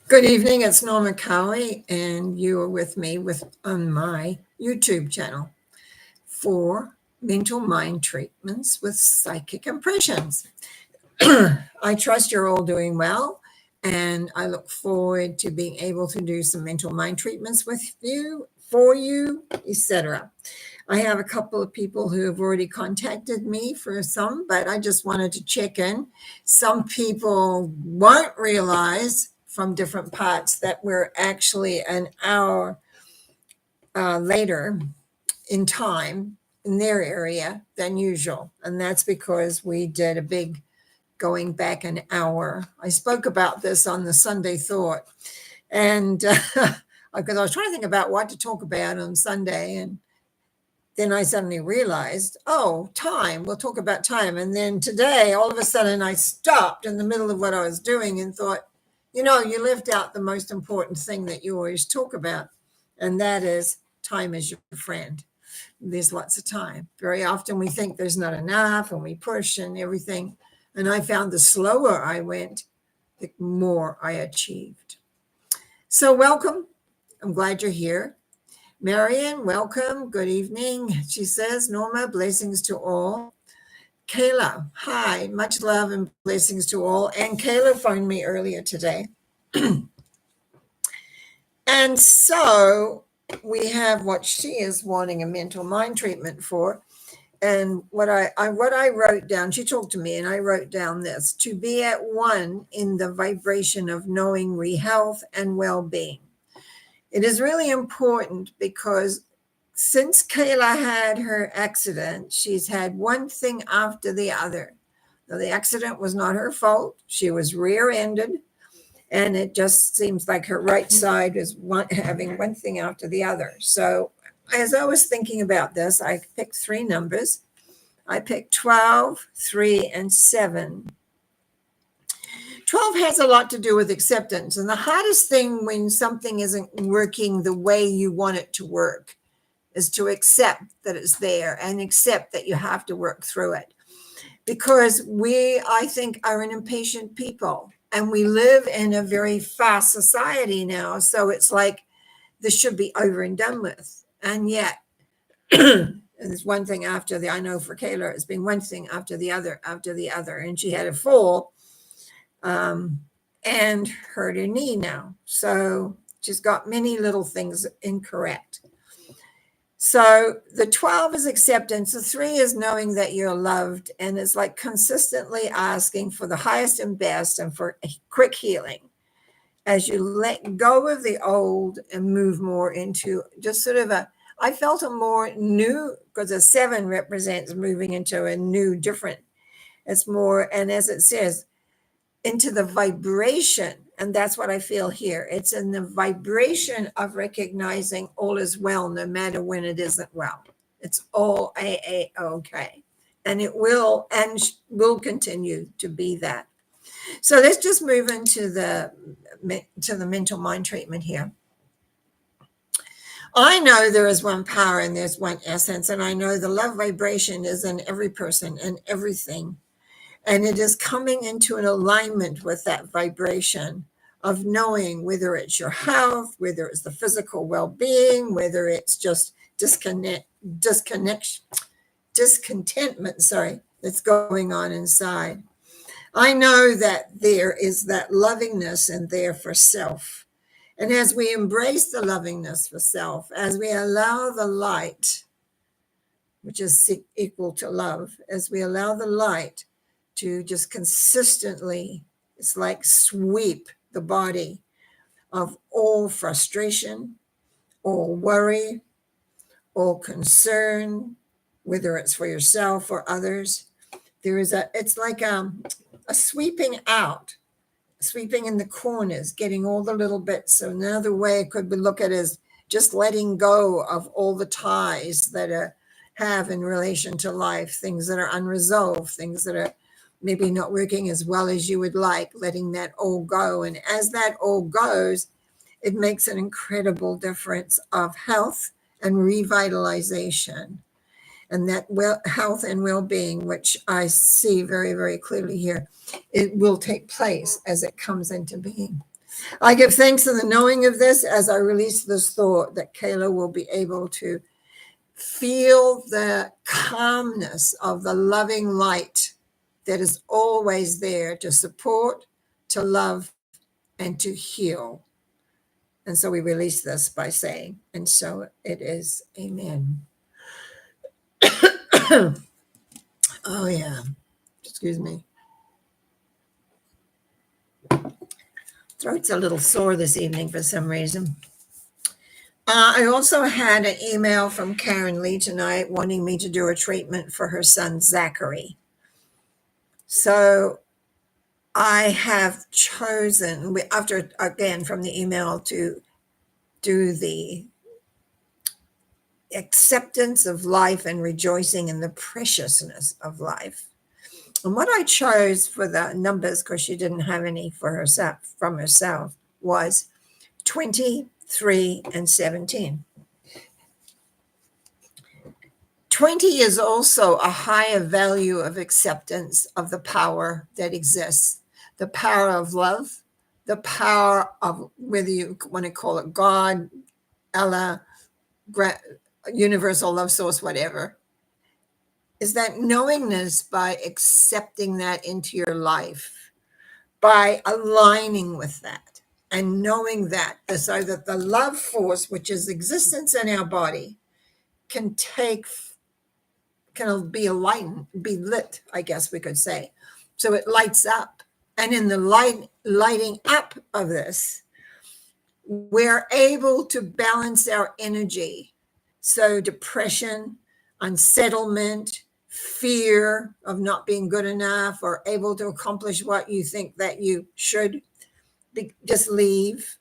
Good evening, it's Norma Cowie, and you are with me on my YouTube channel for mental mind treatments with psychic impressions. I trust you're all doing well, and I look forward to being able to do some mental mind treatments with you, for you, etc. I have a couple of people who have already contacted me for some, but I just wanted to check in. Some people won't realize from different parts that we're actually an hour later in time in their area than usual. And that's because we did a big going back an hour. I spoke about this on the Sunday Thought. And because I was trying to think about what to talk about on Sunday, and then I suddenly realized, oh, time, we'll talk about time. And then today, all of a sudden, I stopped in the middle of what I was doing and thought, you left out the most important thing that you always talk about, and that is time is your friend. There's lots of time. Very often we think there's not enough and we push and everything. And I found the slower I went, the more I achieved. So welcome. I'm glad you're here. Marion, welcome. Good evening. She says, Norma, blessings to all. Kayla, hi, much love and blessings to all. And Kayla phoned me earlier today. And so we have what she is wanting a mental mind treatment for. And what I wrote down, she talked to me and I wrote down this: to be at one in the vibration of knowing health and well-being. It is really important because since Kayla had her accident, she's had one thing after the other. Now, the accident was not her fault. She was rear-ended, and it just seems like her right side is having one thing after the other. So as I was thinking about this, I picked three numbers. I picked 12, 3, and 7. 12 has a lot to do with acceptance. And the hardest thing when something isn't working the way you want it to work is to accept that it's there and accept that you have to work through it. Because we, I think, are an impatient people, and we live in a very fast society now. So it's like this should be over and done with. And yet, there's one thing after the, I know for Kayla, it's been one thing after the other, and she had a fall and hurt her knee now. So she's got many little things incorrect. So the 12 is acceptance. The 3 is knowing that you're loved. And it's like consistently asking for the highest and best and for a quick healing as you let go of the old and move more into just sort of I felt a more new, because a 7 represents moving into a new, different. It's more, and as it says, into the vibration. And that's what I feel here. It's in the vibration of recognizing all is well, no matter when it isn't well. It's all A-A-OK. And it will and will continue to be that. So let's just move into the mental mind treatment here. I know there is one power and there's one essence, and I know the love vibration is in every person and everything. And it is coming into an alignment with that vibration of knowing whether it's your health, whether it's the physical well-being, whether it's just discontentment, that's going on inside. I know that there is that lovingness in there for self. And as we embrace the lovingness for self, as we allow the light, which is equal to love, as we allow the light to just consistently, it's like sweep the body of all frustration, all worry, all concern, whether it's for yourself or others. It's like a sweeping out, sweeping in the corners, getting all the little bits. So another way it could be looked at as just letting go of all the ties that have in relation to life, things that are unresolved, things that are maybe not working as well as you would like, letting that all go. And as that all goes, it makes an incredible difference of health and revitalization. And that health and well-being, which I see very, very clearly here, it will take place as it comes into being. I give thanks in the knowing of this as I release this thought that Kayla will be able to feel the calmness of the loving light that is always there to support, to love, and to heal. And so we release this by saying, and so it is. Amen. Oh, yeah. Excuse me. Throat's a little sore this evening for some reason. I also had an email from Karen Lee tonight wanting me to do a treatment for her son, Zachary. So I have chosen, after, again, from the email, to do the acceptance of life and rejoicing in the preciousness of life. And what I chose for the numbers, because she didn't have any for herself, from herself, was 23 and 17. 20 is also a higher value of acceptance of the power that exists, the power of love, the power of, whether you want to call it God, Allah, universal love source, whatever, is that knowingness by accepting that into your life, by aligning with that and knowing that, so that the love force, which is existence in our body, can be enlightened, be lit, I guess we could say. So it lights up. And in the lighting up of this, we're able to balance our energy. So depression, unsettlement, fear of not being good enough or able to accomplish what you think that you should, just leave.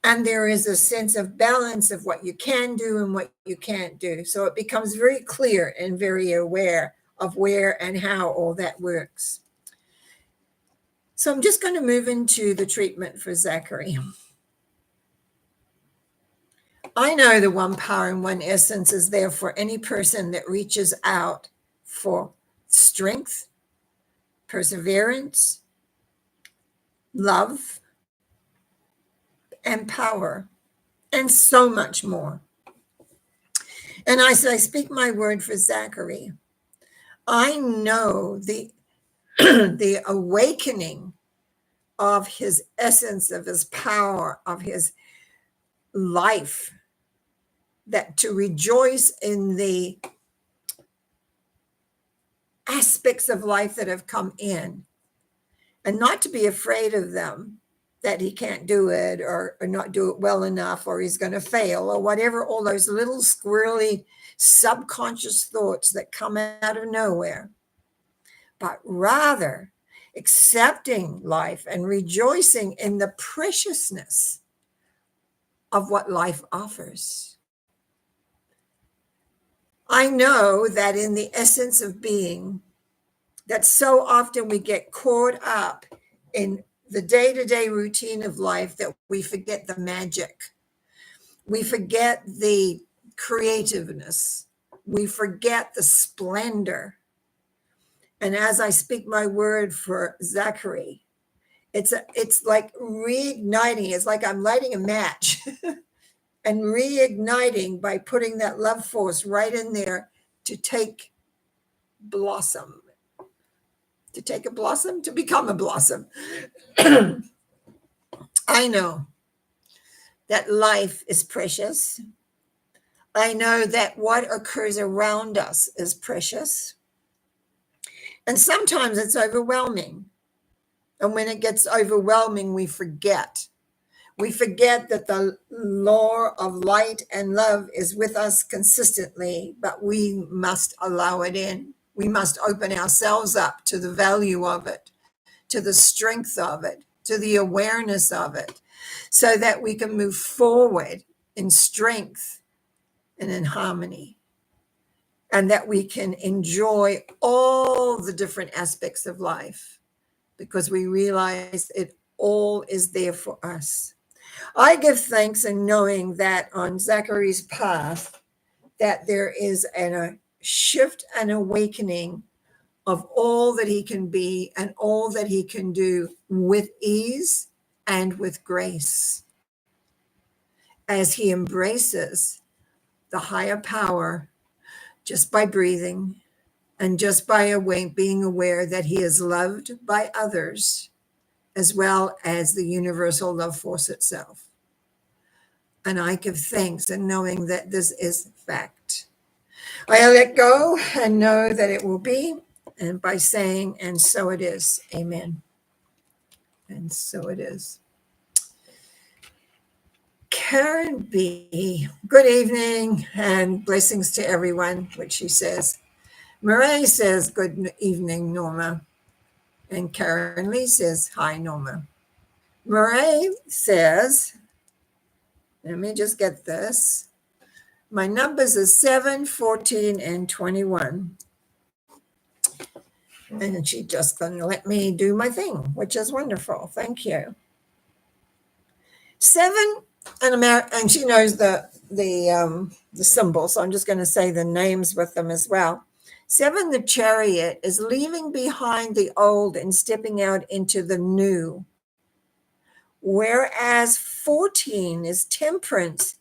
And there is a sense of balance of what you can do and what you can't do. So it becomes very clear and very aware of where and how all that works. So I'm just going to move into the treatment for Zachary. I know the one power and one essence is there for any person that reaches out for strength, perseverance, love, and power, and so much more. And as I speak my word for Zachary, I know the the awakening of his essence, of his power, of his life, that to rejoice in the aspects of life that have come in and not to be afraid of them, that he can't do it or not do it well enough or he's going to fail or whatever, all those little squirrely subconscious thoughts that come out of nowhere, but rather accepting life and rejoicing in the preciousness of what life offers. I know that in the essence of being, that so often we get caught up in the day-to-day routine of life that we forget the magic. We forget the creativeness. We forget the splendor. And as I speak my word for Zachary, it's like reigniting. It's like I'm lighting a match and reigniting by putting that love force right in there to take blossom, to take a blossom, to become a blossom. I know that life is precious. I know that what occurs around us is precious. And sometimes it's overwhelming. And when it gets overwhelming, we forget. We forget that the law of light and love is with us consistently, but we must allow it in. We must open ourselves up to the value of it, to the strength of it, to the awareness of it, so that we can move forward in strength and in harmony, and that we can enjoy all the different aspects of life because we realize it all is there for us. I give thanks in knowing that on Zachary's path, that there is a shift and awakening of all that he can be and all that he can do with ease and with grace as he embraces the higher power just by breathing and just by being aware that he is loved by others as well as the universal love force itself. And I give thanks in knowing that this is fact. I let go and know that it will be, and by saying, and so it is. Amen. And so it is. Karen B., good evening and blessings to everyone, which she says. Murray says, good evening, Norma. And Karen Lee says, hi, Norma. Murray says, let me just get this. My numbers are 7, 14, and 21. And she's just going to let me do my thing, which is wonderful. Thank you. 7, and she knows the symbol, so I'm just going to say the names with them as well. 7, the chariot, is leaving behind the old and stepping out into the new. Whereas 14 is temperance,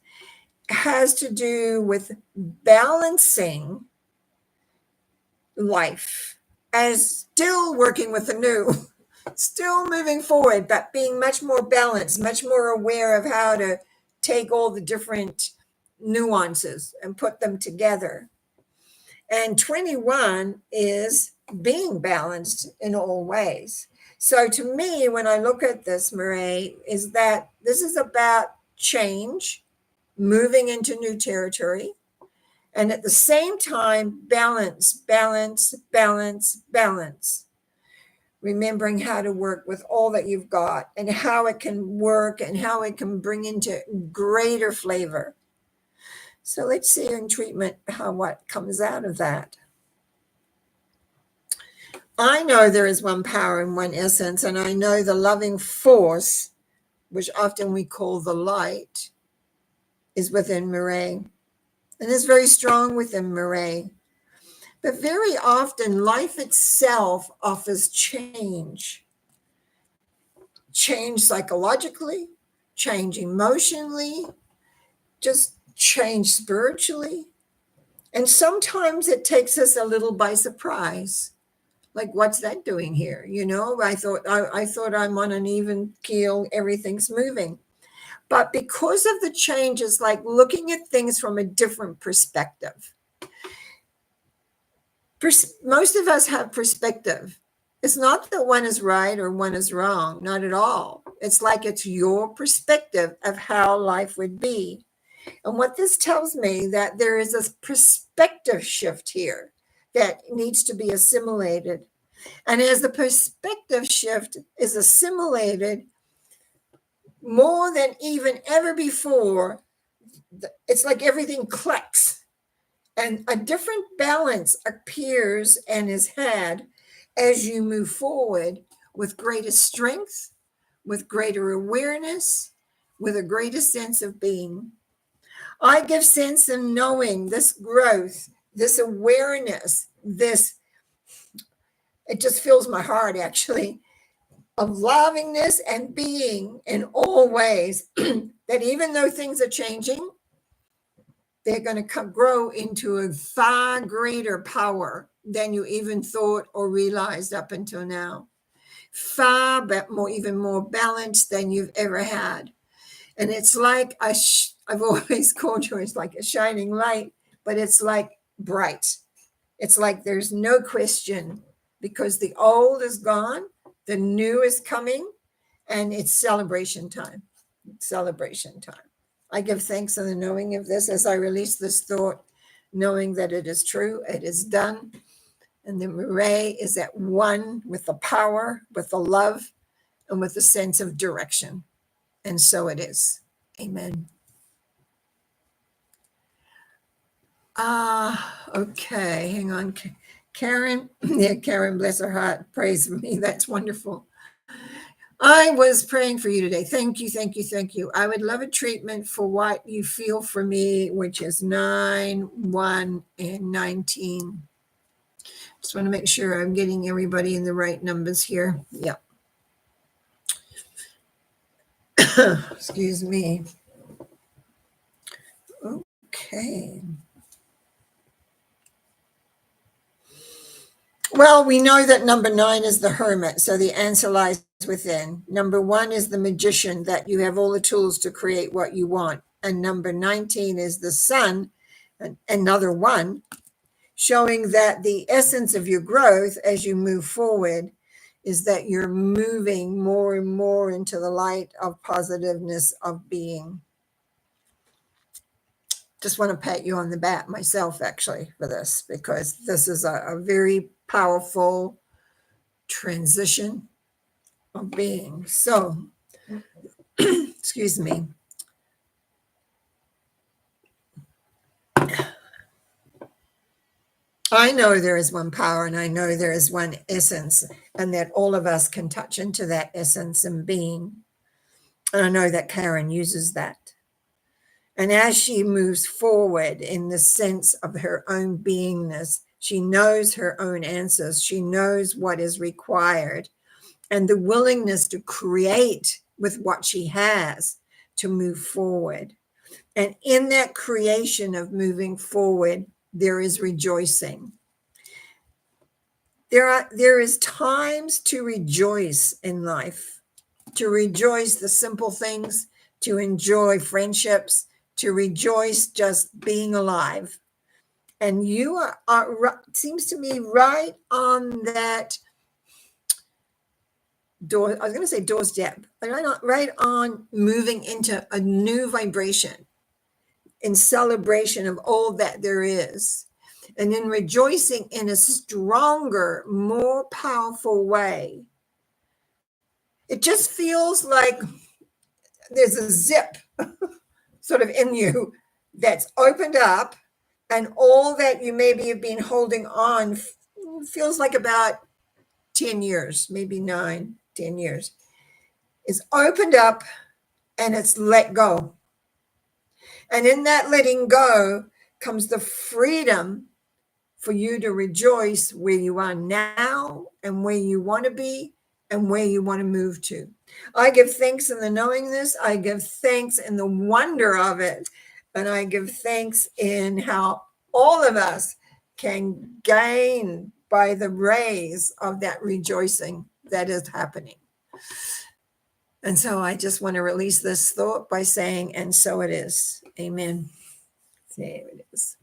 has to do with balancing life as still working with the new, still moving forward, but being much more balanced, much more aware of how to take all the different nuances and put them together. And 21 is being balanced in all ways. So to me, when I look at this, Marie, is that this is about change, moving into new territory, and at the same time, balance, balance, balance, balance. Remembering how to work with all that you've got and how it can work and how it can bring into greater flavor. So let's see in treatment what comes out of that. I know there is one power and one essence, and I know the loving force, which often we call the light, is within Murray, and is very strong within Murray. But very often, life itself offers change. Change psychologically, change emotionally, just change spiritually. And sometimes it takes us a little by surprise. Like, what's that doing here? You know, I thought I'm on an even keel, everything's moving. But because of the changes, like looking at things from a different perspective. Most of us have perspective. It's not that one is right or one is wrong, not at all. It's like it's your perspective of how life would be. And what this tells me that there is a perspective shift here that needs to be assimilated. And as the perspective shift is assimilated more than even ever before, it's like everything clicks and a different balance appears and is had as you move forward with greater strength, with greater awareness, with a greater sense of being. I give sense in knowing this growth, this awareness, it just fills my heart actually, of lovingness and being in all ways, that even though things are changing, they're going to grow into a far greater power than you even thought or realized up until now. Far more, even more balanced than you've ever had. And it's like I've always called you, it's like a shining light, but it's like bright. It's like there's no question because the old is gone, the new is coming, and it's celebration time. Celebration time. I give thanks in the knowing of this as I release this thought, knowing that it is true, it is done, and the Murray is at one with the power, with the love, and with the sense of direction. And so it is. Amen. Okay, hang on. Karen, yeah, Karen, bless her heart, praise me. That's wonderful. I was praying for you today. Thank you, thank you, thank you. I would love a treatment for what you feel for me, which is 9, 1, and 19. Just want to make sure I'm getting everybody in the right numbers here. Yeah. Excuse me. Okay. Well, we know that number 9 is the hermit, so the answer lies within. Number 1 is the magician, that you have all the tools to create what you want. And number 19 is the sun, another one, showing that the essence of your growth as you move forward is that you're moving more and more into the light of positiveness of being. Just want to pat you on the back myself, actually, for this, because this is a very powerful transition of being. So, excuse me. I know there is one power and I know there is one essence, and that all of us can touch into that essence and being. And I know that Karen uses that. And as she moves forward in the sense of her own beingness, she knows her own answers. She knows what is required, and the willingness to create with what she has to move forward. And in that creation of moving forward, there is rejoicing. There is times to rejoice in life, to rejoice the simple things, to enjoy friendships, to rejoice just being alive. And you are seems to me right on that door. I was going to say doorstep, but right on moving into a new vibration in celebration of all that there is, and in rejoicing in a stronger, more powerful way. It just feels like there's a zip sort of in you that's opened up, and all that you maybe have been holding on feels like about 10 years, maybe 9, 10 years, is opened up and it's let go. And in that letting go comes the freedom for you to rejoice where you are now and where you want to be and where you want to move to. I give thanks in the knowingness. I give thanks in the wonder of it. And I give thanks in how all of us can gain by the rays of that rejoicing that is happening. And so I just want to release this thought by saying, and so it is. Amen. There it is.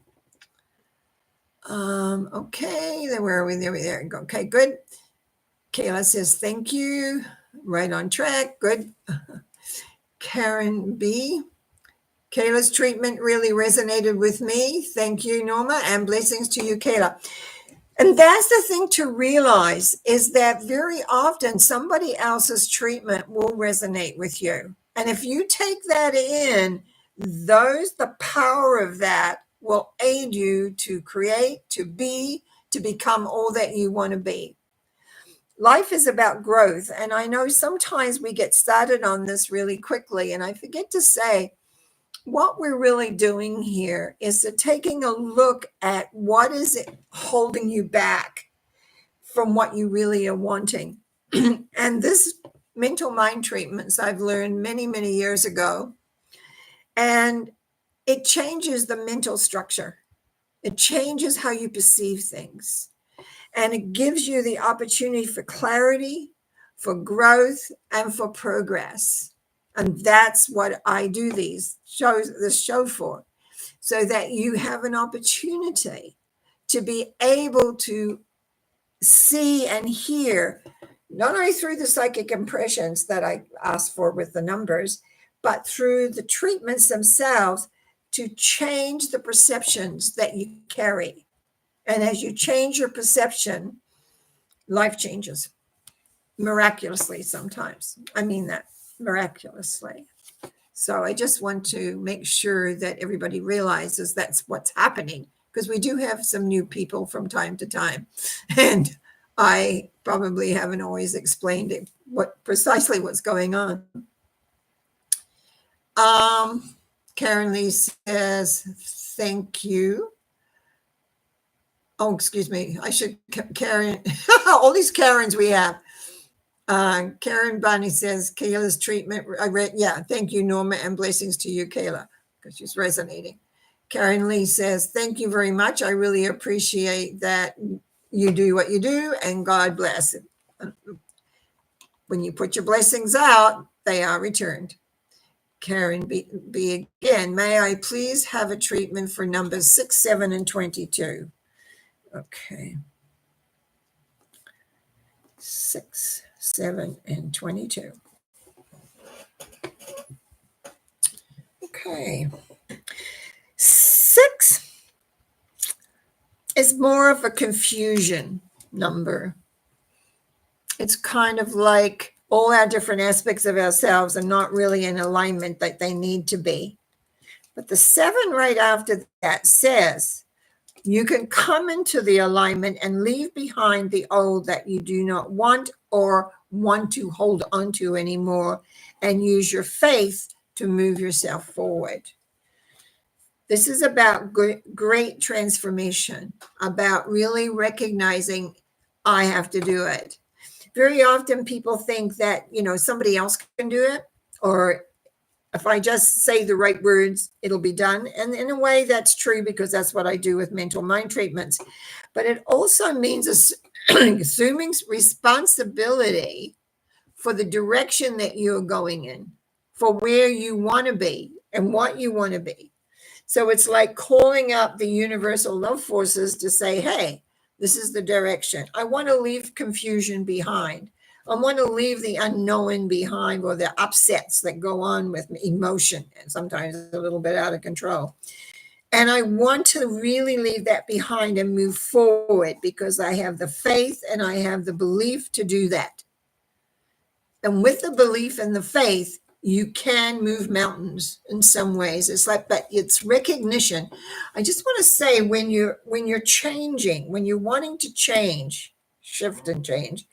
Okay, then where are we? There we go. Okay, good. Kayla says, thank you. Right on track. Good. Karen B. Kayla's treatment really resonated with me. Thank you, Norma, and blessings to you, Kayla. And that's the thing to realize, is that very often somebody else's treatment will resonate with you. And if you take that in, the power of that will aid you to create, to be, to become all that you want to be. Life is about growth. And I know sometimes we get started on this really quickly, and I forget to say, what we're really doing here is taking a look at what is it holding you back from what you really are wanting. And this mental mind treatments I've learned many, many years ago. And it changes the mental structure. It changes how you perceive things. And it gives you the opportunity for clarity, for growth, and for progress. And that's what I do this show for, so that you have an opportunity to be able to see and hear, not only through the psychic impressions that I asked for with the numbers, but through the treatments themselves, to change the perceptions that you carry. And as you change your perception, life changes miraculously sometimes. I mean that, miraculously. So I just want to make sure that everybody realizes that's what's happening, because we do have some new people from time to time. And I probably haven't always explained it, precisely what's going on. Karen Lee says, thank you. Oh, excuse me. I should, Karen, all these Karens we have. Karen Bunny says Kayla's treatment. I read, yeah, thank you, Norma, and blessings to you, Kayla, because she's resonating. Karen Lee says, thank you very much. I really appreciate that you do what you do, and God bless it. When you put your blessings out, they are returned. Karen B again, may I please have a treatment for numbers 6, 7, and 22? Okay. 6, 7, and 22. Okay. 6 is more of a confusion number. It's kind of like all our different aspects of ourselves are not really in alignment that they need to be. But the 7 right after that says, you can come into the alignment and leave behind the old that you do not want or want to hold on to anymore, and use your faith to move yourself forward. This is about great transformation, about really recognizing I have to do it. Very often people think that, somebody else can do it, or if I just say the right words, it'll be done. And in a way, that's true, because that's what I do with mental mind treatments. But it also means assuming responsibility for the direction that you're going in, for where you want to be and what you want to be. So it's like calling up the universal love forces to say, hey, this is the direction. I want to leave confusion behind. I want to leave the unknown behind, or the upsets that go on with emotion, and sometimes a little bit out of control. And I want to really leave that behind and move forward, because I have the faith and I have the belief to do that. And with the belief and the faith, you can move mountains in some ways. It's like, but it's recognition. I just want to say, when you're changing, when you're wanting to change, shift and change,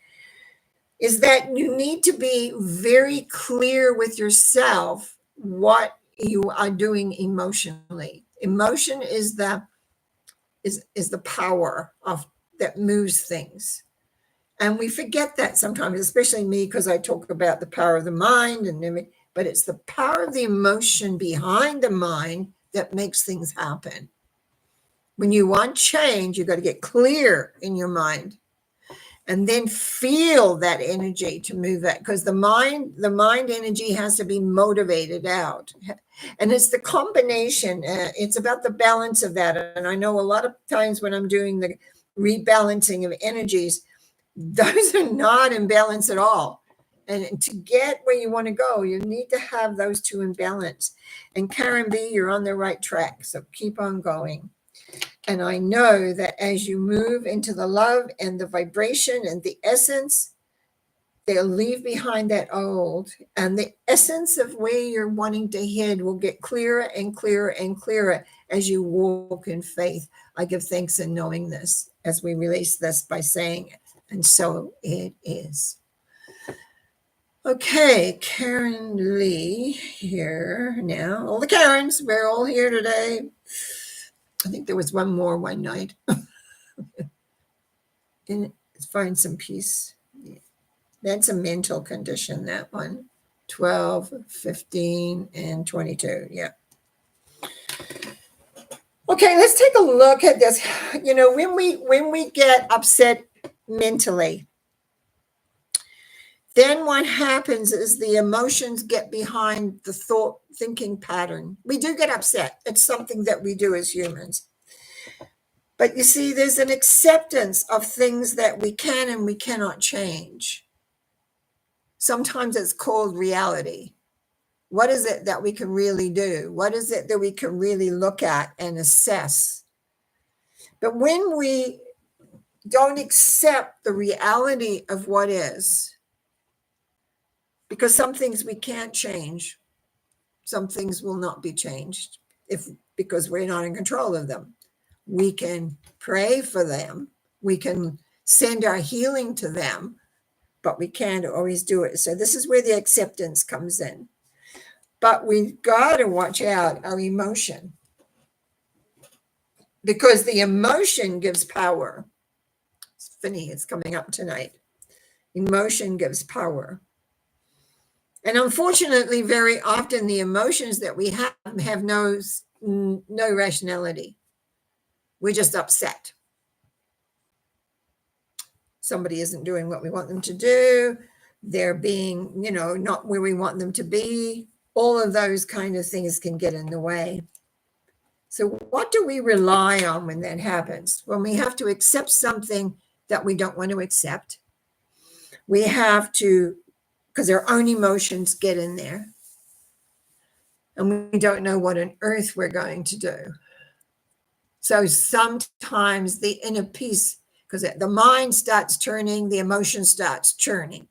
is that you need to be very clear with yourself what you are doing emotionally. Emotion is the power of that moves things. And we forget that sometimes, especially me, because I talk about the power of the mind, but it's the power of the emotion behind the mind that makes things happen. When you want change, you've got to get clear in your mind, and then feel that energy to move that, because the mind energy has to be motivated out. And it's the combination. It's about the balance of that. And I know a lot of times when I'm doing the rebalancing of energies, those are not in balance at all. And to get where you want to go, you need to have those two in balance. And Karen B, you're on the right track. So keep on going. And I know that as you move into the love and the vibration and the essence, they'll leave behind that old. And the essence of where you're wanting to head will get clearer and clearer and clearer as you walk in faith. I give thanks in knowing this as we release this by saying it. And so it is. Okay, Karen Lee here now. All the Karens, we're all here today. I think there was one more one night. And find some peace. That's a mental condition, that one. 12, 15, and 22. Yeah. Okay, let's take a look at this. When we get upset mentally, then what happens is the emotions get behind the thinking pattern. We do get upset. It's something that we do as humans. But you see, there's an acceptance of things that we can and we cannot change. Sometimes it's called reality. What is it that we can really do? What is it that we can really look at and assess? But when we don't accept the reality of what is, because some things we can't change, some things will not be changed because we're not in control of them. We can pray for them. We can send our healing to them, but we can't always do it. So this is where the acceptance comes in. But we've got to watch out our emotion, because the emotion gives power. It's funny, it's coming up tonight. Emotion gives power. And unfortunately, very often the emotions that we have no rationality. We're just upset. Somebody isn't doing what we want them to do. They're being, not where we want them to be. All of those kind of things can get in the way. So what do we rely on when that happens? When we have to accept something that we don't want to accept, we have to, because our own emotions get in there, and we don't know what on earth we're going to do. So sometimes the inner peace, because the mind starts turning, the emotion starts churning.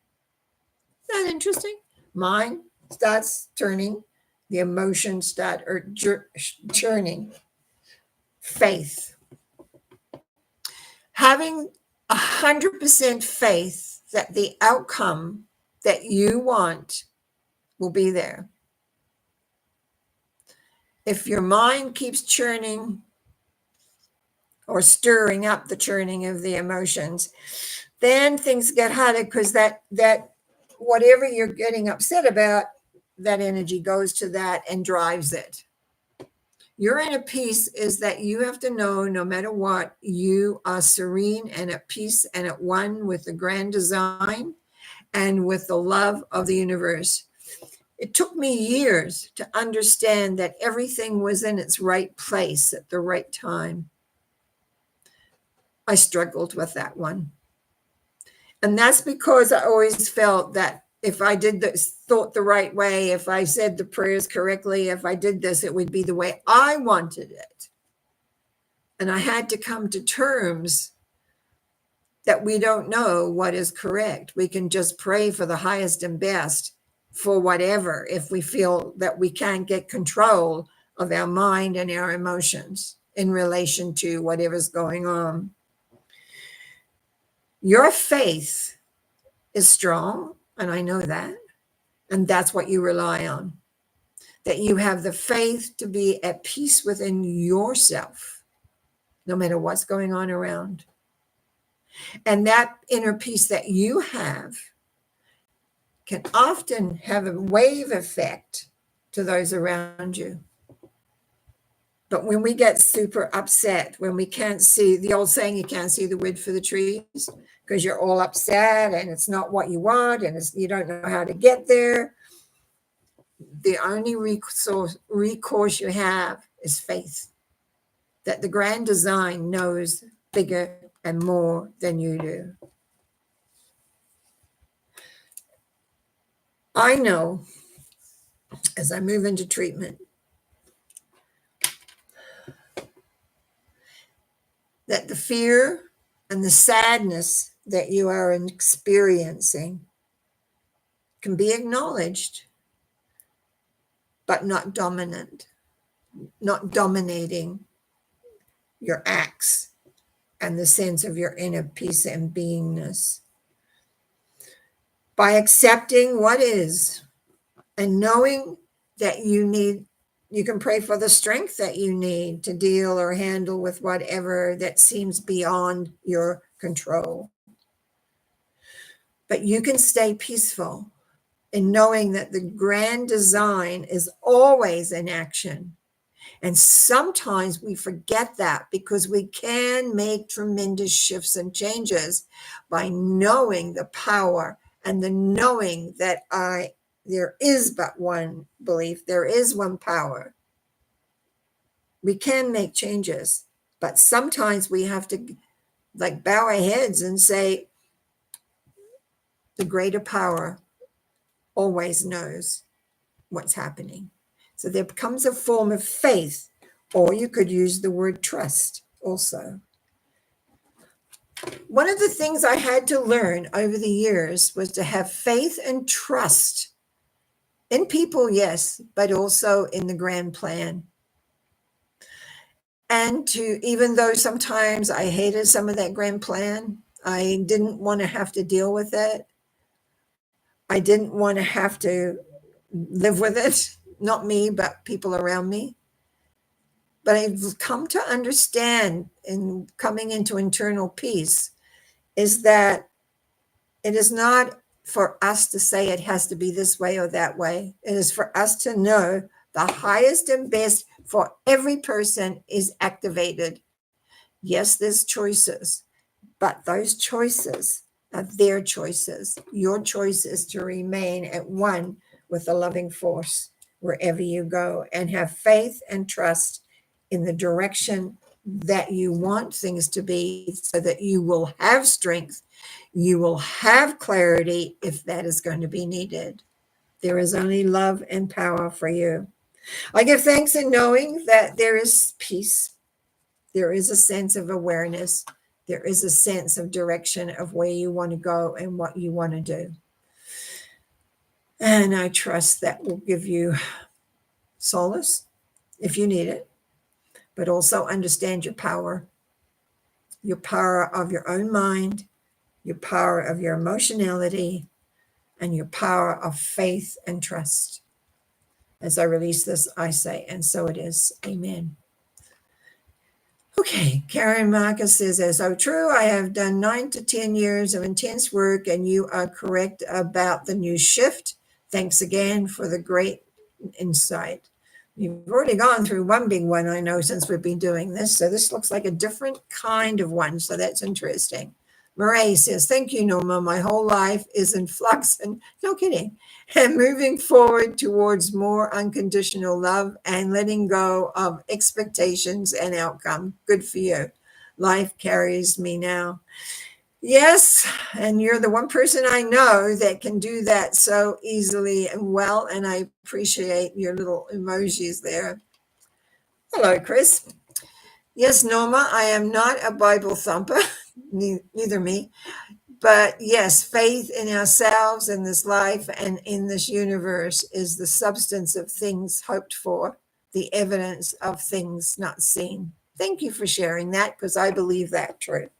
Isn't that interesting? Mind starts turning, the emotions start churning. Faith. Having 100% faith that the outcome that you want will be there. If your mind keeps churning or stirring up the churning of the emotions, then things get harder, because that whatever you're getting upset about, that energy goes to that and drives it. Your inner peace is that you have to know, no matter what, you are serene and at peace and at one with the grand design and with the love of the universe. It took me years to understand that everything was in its right place at the right time. I struggled with that one. And that's because I always felt that if I did this, thought the right way, if I said the prayers correctly, if I did this, it would be the way I wanted it. And I had to come to terms that we don't know what is correct. We can just pray for the highest and best for whatever, if we feel that we can't get control of our mind and our emotions in relation to whatever's going on. Your faith is strong, and I know that. And that's what you rely on. That you have the faith to be at peace within yourself, no matter what's going on around. And that inner peace that you have can often have a wave effect to those around you. But when we get super upset, when we can't see, the old saying, you can't see the wood for the trees, because you're all upset and it's not what you want and you don't know how to get there, the only recourse you have is faith, that the grand design knows bigger and more than you do. I know, as I move into treatment, that the fear and the sadness that you are experiencing can be acknowledged, but not dominant, not dominating your acts and the sense of your inner peace and beingness. By accepting what is and knowing that you can pray for the strength that you need to deal or handle with whatever that seems beyond your control. But you can stay peaceful in knowing that the grand design is always in action. And sometimes we forget that, because we can make tremendous shifts and changes by knowing the power and the knowing that there is but one belief, there is one power. We can make changes, but sometimes we have to bow our heads and say, the greater power always knows what's happening. So there becomes a form of faith, or you could use the word trust also. One of the things I had to learn over the years was to have faith and trust in people, yes, but also in the grand plan. And even though sometimes I hated some of that grand plan, I didn't want to have to deal with it. I didn't want to have to live with it. Not me, but people around me. But I've come to understand, in coming into internal peace, is that It is not for us to say it has to be this way or that way. It is for us to know the highest and best for every person is activated. Yes, there's choices, but those choices are their choices. Your choice is to remain at one with the loving force wherever you go and have faith and trust in the direction that you want things to be so that you will have strength. You will have clarity if that is going to be needed. There is only love and power for you. I give thanks in knowing that there is peace. There is a sense of awareness. There is a sense of direction of where you want to go and what you want to do. And I trust that will give you solace if you need it, but also understand your power of your own mind, your power of your emotionality, and your power of faith and trust. As I release this, I say, and so it is. Amen. Okay, Karen Marcus says, as so true, I have done 9 to 10 years of intense work, and you are correct about the new shift. Thanks again for the great insight. You've already gone through one big one, I know, since we've been doing this. So this looks like a different kind of one. So that's interesting. Murray says, thank you, Norma. My whole life is in flux, and no kidding, and moving forward towards more unconditional love and letting go of expectations and outcome. Good for you. Life carries me now. Yes, and you're the one person I know that can do that so easily and well, and I appreciate your little emojis there. Hello, Chris. Yes, Norma, I am not a Bible thumper, neither me. But yes, faith in ourselves, in this life, and in this universe is the substance of things hoped for, the evidence of things not seen. Thank you for sharing that, because I believe that true.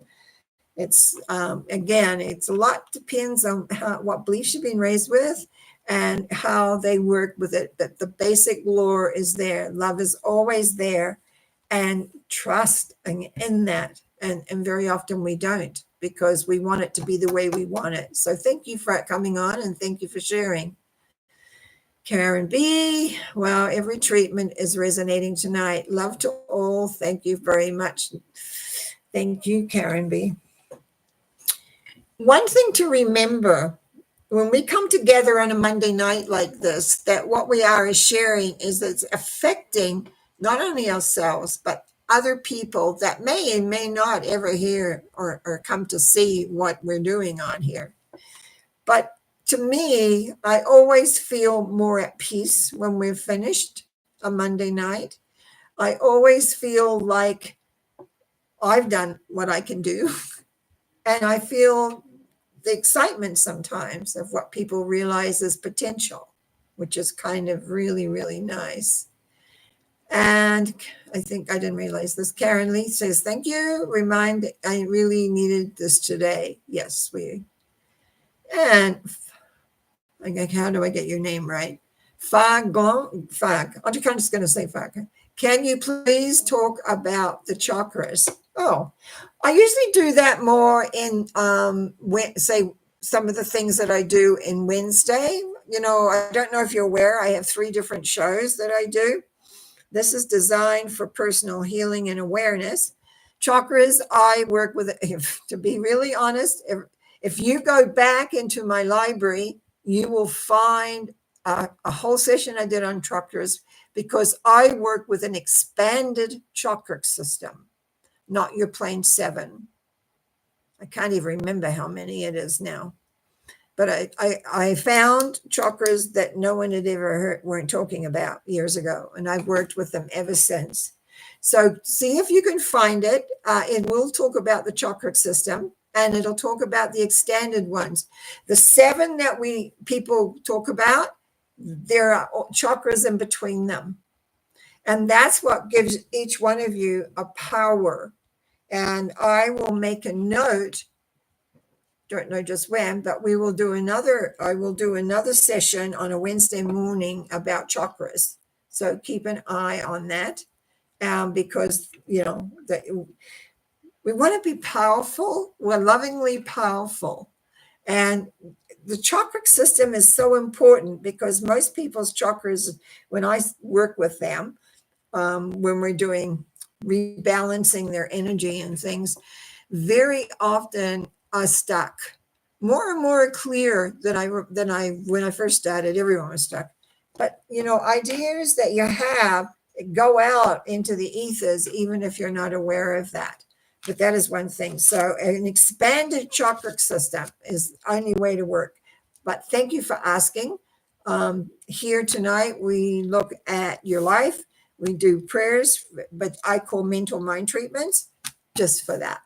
It's again, it's a lot depends on what beliefs you've been raised with and how they work with it. But the basic lore is there. Love is always there, and trust in that. And very often we don't, because we want it to be the way we want it. So thank you for coming on, and thank you for sharing. Karen B. Well, every treatment is resonating tonight. Love to all. Thank you very much. Thank you, Karen B. One thing to remember when we come together on a Monday night like this, that what we are is sharing is that it's affecting not only ourselves, but other people that may and may not ever hear or come to see what we're doing on here. But to me, I always feel more at peace when we're finished a Monday night. I always feel like I've done what I can do. And I feel the excitement sometimes of what people realize as potential, which is kind of really, really nice. And I think I didn't realize this. Karen Lee says, thank you. I really needed this today. Yes, and how do I get your name right? Fag. I'm just going to say Fag. Can you please talk about the chakras? Oh, I usually do that more in, say, some of the things that I do in Wednesday. I don't know if you're aware, I have 3 different shows that I do. This is designed for personal healing and awareness. Chakras, I work with, to be really honest, if you go back into my library, you will find a whole session I did on chakras, because I work with an expanded chakra system, not your plain 7. I can't even remember how many it is now. But I found chakras that no one had ever weren't talking about years ago, and I've worked with them ever since. So see if you can find it. It will talk about the chakra system, and it'll talk about the extended ones. The 7 that people talk about, there are chakras in between them. And that's what gives each one of you a power. And I will make a note, don't know just when, but I will do another session on a Wednesday morning about chakras. So keep an eye on that, because, we want to be powerful. We're lovingly powerful. And the chakra system is so important because most people's chakras, when I work with them, when we're doing rebalancing their energy and things, very often are stuck. More and more clear than I when I first started. Everyone was stuck, but ideas that you have go out into the ethers, even if you're not aware of that. But that is one thing. So an expanded chakra system is the only way to work. But thank you for asking. Here tonight, we look at your life. We do prayers, but I call mental mind treatments just for that.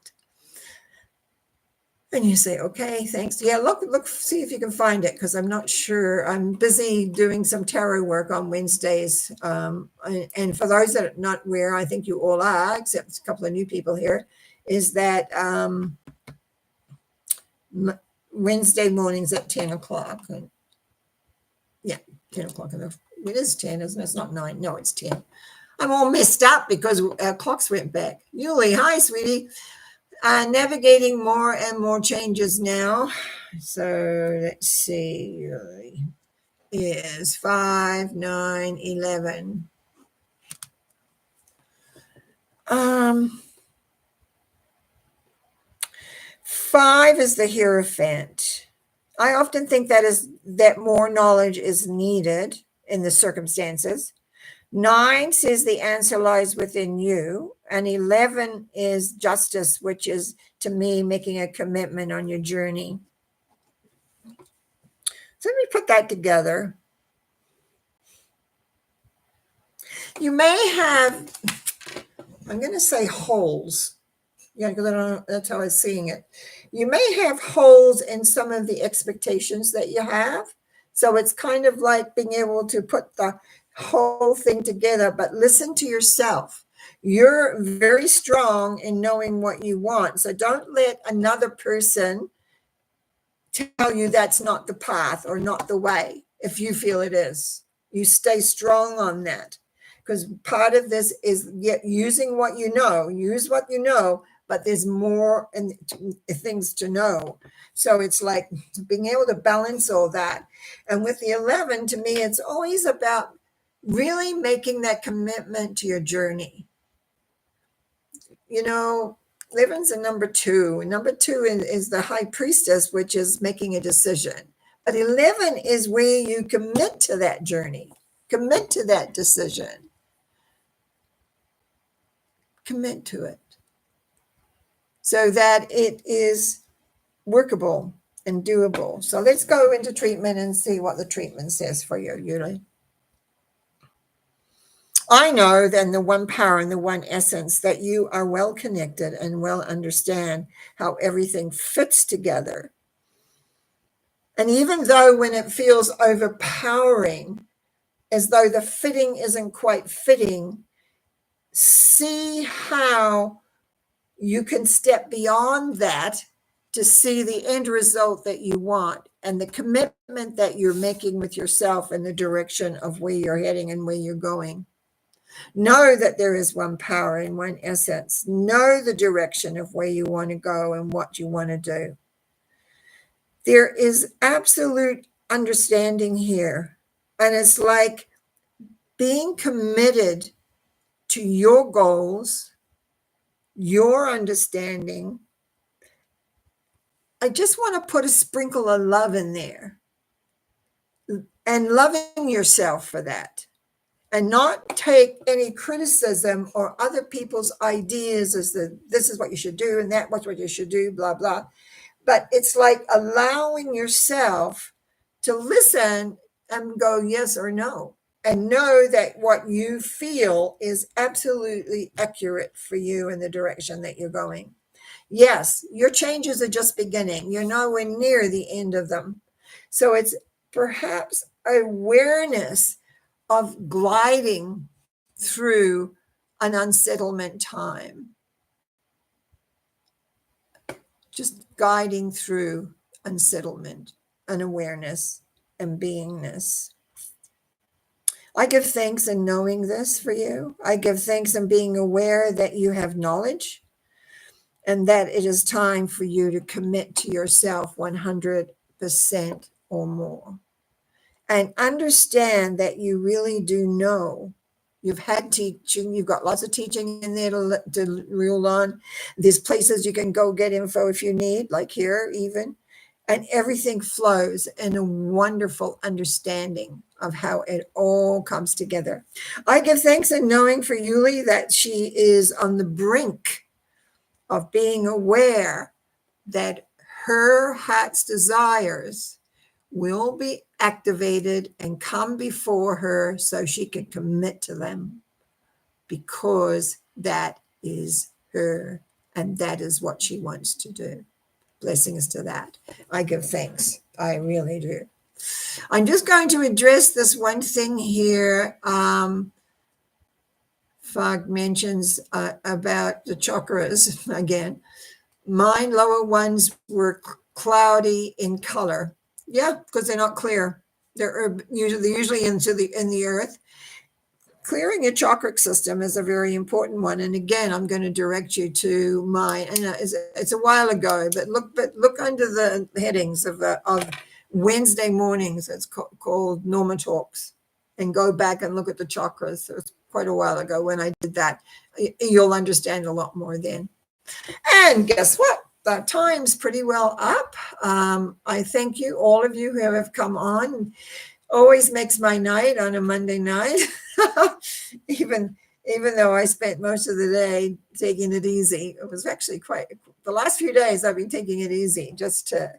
And you say, okay, thanks. Yeah, look, see if you can find it, because I'm not sure. I'm busy doing some tarot work on Wednesdays. And for those that are not aware, I think you all are, except a couple of new people here, is that Wednesday mornings at 10 o'clock. Yeah, 10 o'clock. It is 10, isn't it? It's not 9. No, it's 10. I'm all messed up because our clocks went back. Yuli, hi, sweetie. Navigating more and more changes now. So let's see. Is 5, 9, 11. 5 is the Hierophant. I often think that more knowledge is needed in the circumstances. 9 says the answer lies within you, and 11 is justice, which is, to me, making a commitment on your journey. So let me put that together. You may have, I'm going to say holes. Yeah, because that's how I was seeing it. You may have holes in some of the expectations that you have. So it's kind of like being able to put the whole thing together, but listen to yourself. You're very strong in knowing what you want. So don't let another person tell you that's not the path or not the way if you feel it is. You stay strong on that, because part of this is using what you know. Use what you know, but there's more and things to know. So it's like being able to balance all that. And with the 11, to me, it's always about really making that commitment to your journey. 11's a number 2. Number 2 is the high priestess, which is making a decision. But 11 is where you commit to that journey, commit to that decision, commit to it so that it is workable and doable. So let's go into treatment and see what the treatment says for you, Yuli. I know then the one power and the one essence that you are well connected and well understand how everything fits together. And even though when it feels overpowering, as though the fitting isn't quite fitting, see how you can step beyond that to see the end result that you want and the commitment that you're making with yourself in the direction of where you're heading and where you're going. Know that there is one power and one essence. Know the direction of where you want to go and what you want to do. There is absolute understanding here. And it's like being committed to your goals, your understanding. I just want to put a sprinkle of love in there and loving yourself for that. And not take any criticism or other people's ideas as this is what you should do and that's what you should do, blah, blah. But it's like allowing yourself to listen and go yes or no, and know that what you feel is absolutely accurate for you in the direction that you're going. Yes, your changes are just beginning. You're nowhere near the end of them. So it's perhaps awareness of gliding through an unsettlement time. Just guiding through unsettlement, unawareness, and beingness. I give thanks in knowing this for you. I give thanks in being aware that you have knowledge. and that it is time for you to commit to yourself 100% or more. And understand that you really do know. You've had teaching, you've got lots of teaching in there to reel on. There's places you can go get info if you need, like here even. And everything flows in a wonderful understanding of how it all comes together. I give thanks in knowing for Yuli that she is on the brink of being aware that her heart's desires will be activated and come before her so she can commit to them, because that is her and that is what she wants to do. Blessings to that. I give thanks. I really do. I'm just going to address this one thing here. Fog mentions about the chakras again. Mine lower ones were cloudy in color. Yeah, because they're not clear. They're usually in the earth. Clearing your chakra system is a very important one. And again, I'm going to direct you to mine. I know it's a while ago, but look under the headings of Wednesday mornings. It's called Norma Talks, and go back and look at the chakras. So it's quite a while ago when I did that. You'll understand a lot more then. And guess what? The time's pretty well up. I thank you, all of you who have come on. Always makes my night on a Monday night, even though I spent most of the day taking it easy. It was actually quite, the last few days I've been taking it easy just to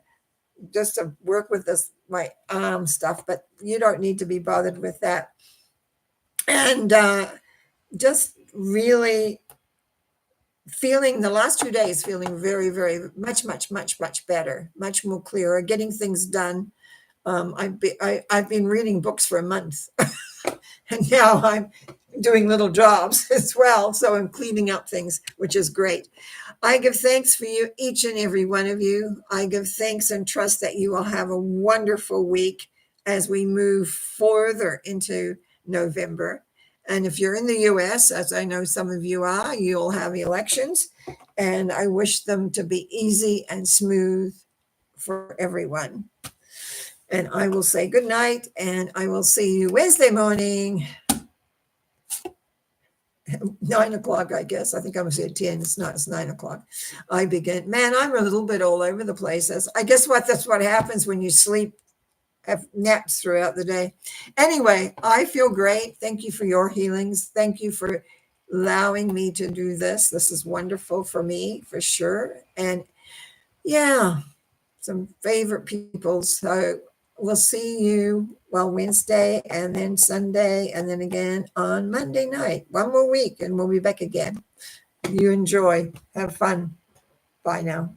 work with my arm stuff, but you don't need to be bothered with that. And just really feeling the last 2 days, feeling very, very much better, much more clearer, getting things done. I've been reading books for a month, and now I'm doing little jobs as well. So I'm cleaning up things, which is great. I give thanks for you, each and every one of you. I give thanks and trust that you will have a wonderful week as we move further into November. And if you're in the US, as I know some of you are, you'll have elections, and I wish them to be easy and smooth for everyone. And I will say good night, and I will see you Wednesday morning, 9 o'clock, I guess. I think I'm going to say 10. It's not, it's 9 o'clock. I begin. Man, I'm a little bit all over the place. I guess that's what happens when you sleep, have naps throughout the day. Anyway, I feel great. Thank you for your healings. Thank you for allowing me to do this. This is wonderful for me, for sure. And yeah, some favorite people. So we'll see you, Wednesday and then Sunday and then again on Monday night. One more week and we'll be back again. You enjoy. Have fun. Bye now.